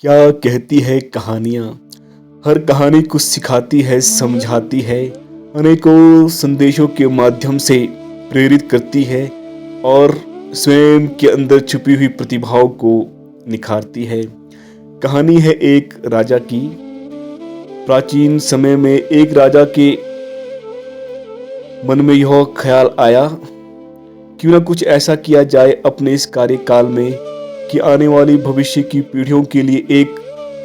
क्या कहती है कहानियाँ। हर कहानी कुछ सिखाती है, समझाती है, अनेकों संदेशों के माध्यम से प्रेरित करती है और स्वयं के अंदर छुपी हुई प्रतिभाओं को निखारती है। कहानी है एक राजा की। प्राचीन समय में एक राजा के मन में यह ख्याल आया, क्यों ना कुछ ऐसा किया जाए अपने इस कार्यकाल में कि आने वाली भविष्य की पीढ़ियों के लिए एक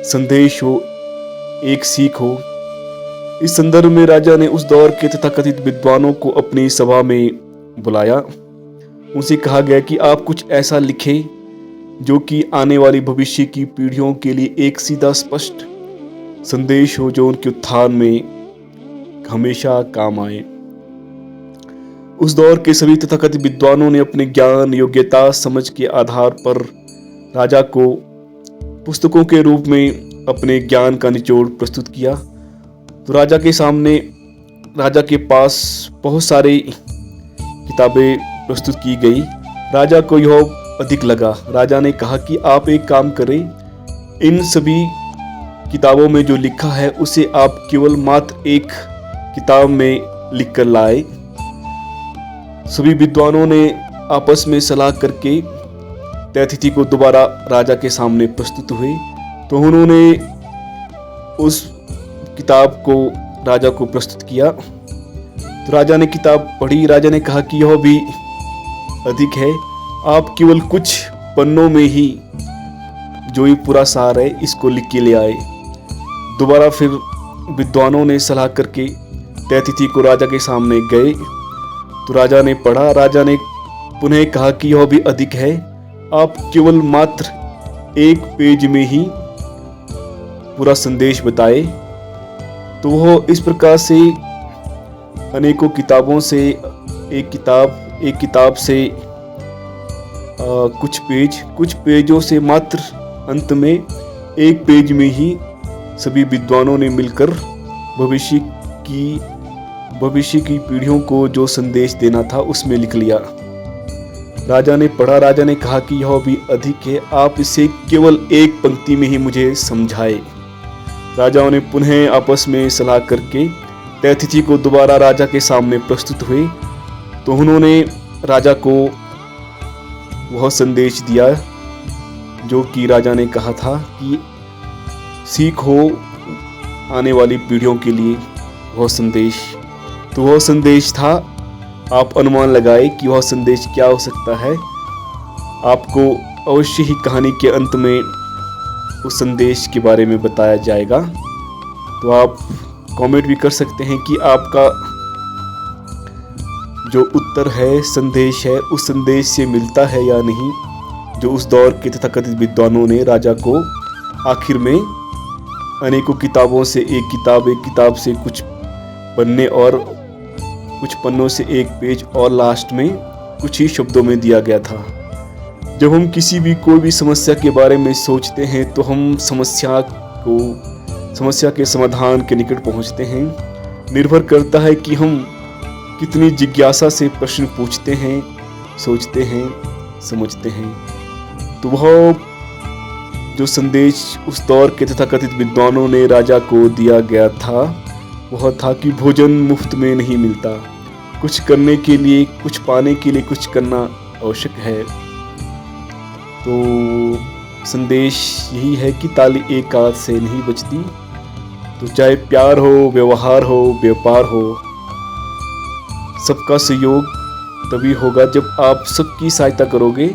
संदेश हो, एक सीख हो। इस संदर्भ में राजा ने उस दौर के तथाकथित विद्वानों को अपनी सभा में बुलाया। उनसे कहा गया कि आप कुछ ऐसा लिखें जो कि आने वाली भविष्य की पीढ़ियों के लिए एक सीधा स्पष्ट संदेश हो, जो उनके उत्थान में हमेशा काम आए। उस दौर के सभी तथाकथित विद्वानों ने अपने ज्ञान, योग्यता, समझ के आधार पर राजा को पुस्तकों के रूप में अपने ज्ञान का निचोड़ प्रस्तुत किया। तो राजा के पास बहुत सारी किताबें प्रस्तुत की गई। राजा को यह अधिक लगा। राजा ने कहा कि आप एक काम करें, इन सभी किताबों में जो लिखा है उसे आप केवल मात्र एक किताब में लिख कर लाए। सभी विद्वानों ने आपस में सलाह करके तय तिथि को दोबारा राजा के सामने प्रस्तुत हुए। तो उन्होंने उस किताब को राजा को प्रस्तुत किया। तो राजा ने किताब पढ़ी। राजा ने कहा कि यह भी अधिक है, आप केवल कुछ पन्नों में ही जो ये पूरा सार है इसको लिख के ले आए। दोबारा फिर विद्वानों ने सलाह करके तय तिथि को राजा के सामने गए। तो राजा ने पढ़ा। राजा ने पुनः कहा कि यह भी अधिक है, आप केवल मात्र एक पेज में ही पूरा संदेश बताए। तो वह इस प्रकार से अनेकों किताबों से एक किताब से कुछ पेजों से मात्र अंत में एक पेज में ही सभी विद्वानों ने मिलकर भविष्य की पीढ़ियों को जो संदेश देना था उसमें लिख लिया। राजा ने पढ़ा। राजा ने कहा कि यह भी अधिक है, आप इसे केवल एक पंक्ति में ही मुझे समझाए। राजाओं ने पुनः आपस में सलाह करके तय तिथि को दोबारा राजा के सामने प्रस्तुत हुए। तो उन्होंने राजा को वह संदेश दिया जो कि राजा ने कहा था कि सीख हो आने वाली पीढ़ियों के लिए वह संदेश। तो वह संदेश था, आप अनुमान लगाए कि वह संदेश क्या हो सकता है। आपको अवश्य ही कहानी के अंत में उस संदेश के बारे में बताया जाएगा। तो आप कमेंट भी कर सकते हैं कि आपका जो उत्तर है, संदेश है, उस संदेश से मिलता है या नहीं, जो उस दौर के तथाकथित विद्वानों ने राजा को आखिर में अनेकों किताबों से एक किताब से कुछ पन्ने और कुछ पन्नों से एक पेज और लास्ट में कुछ ही शब्दों में दिया गया था। जब हम कोई भी समस्या के बारे में सोचते हैं तो हम समस्या के समाधान के निकट पहुंचते हैं। निर्भर करता है कि हम कितनी जिज्ञासा से प्रश्न पूछते हैं, सोचते हैं, समझते हैं। तो वह जो संदेश उस दौर के तथाकथित विद्वानों ने राजा को दिया गया था वह था कि भोजन मुफ्त में नहीं मिलता, कुछ करने के लिए, कुछ पाने के लिए कुछ करना आवश्यक है। तो संदेश यही है कि ताली एक हाथ से नहीं बजती। तो चाहे प्यार हो, व्यवहार हो, व्यापार हो, सबका सहयोग तभी होगा जब आप सबकी सहायता करोगे,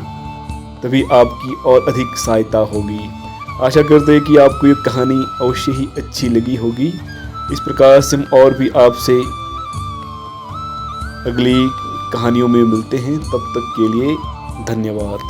तभी आपकी और अधिक सहायता होगी। आशा करते हैं कि आपको ये कहानी अवश्य ही अच्छी लगी होगी। इस प्रकार से हम और भी आपसे अगली कहानियों में मिलते हैं। तब तक के लिए धन्यवाद।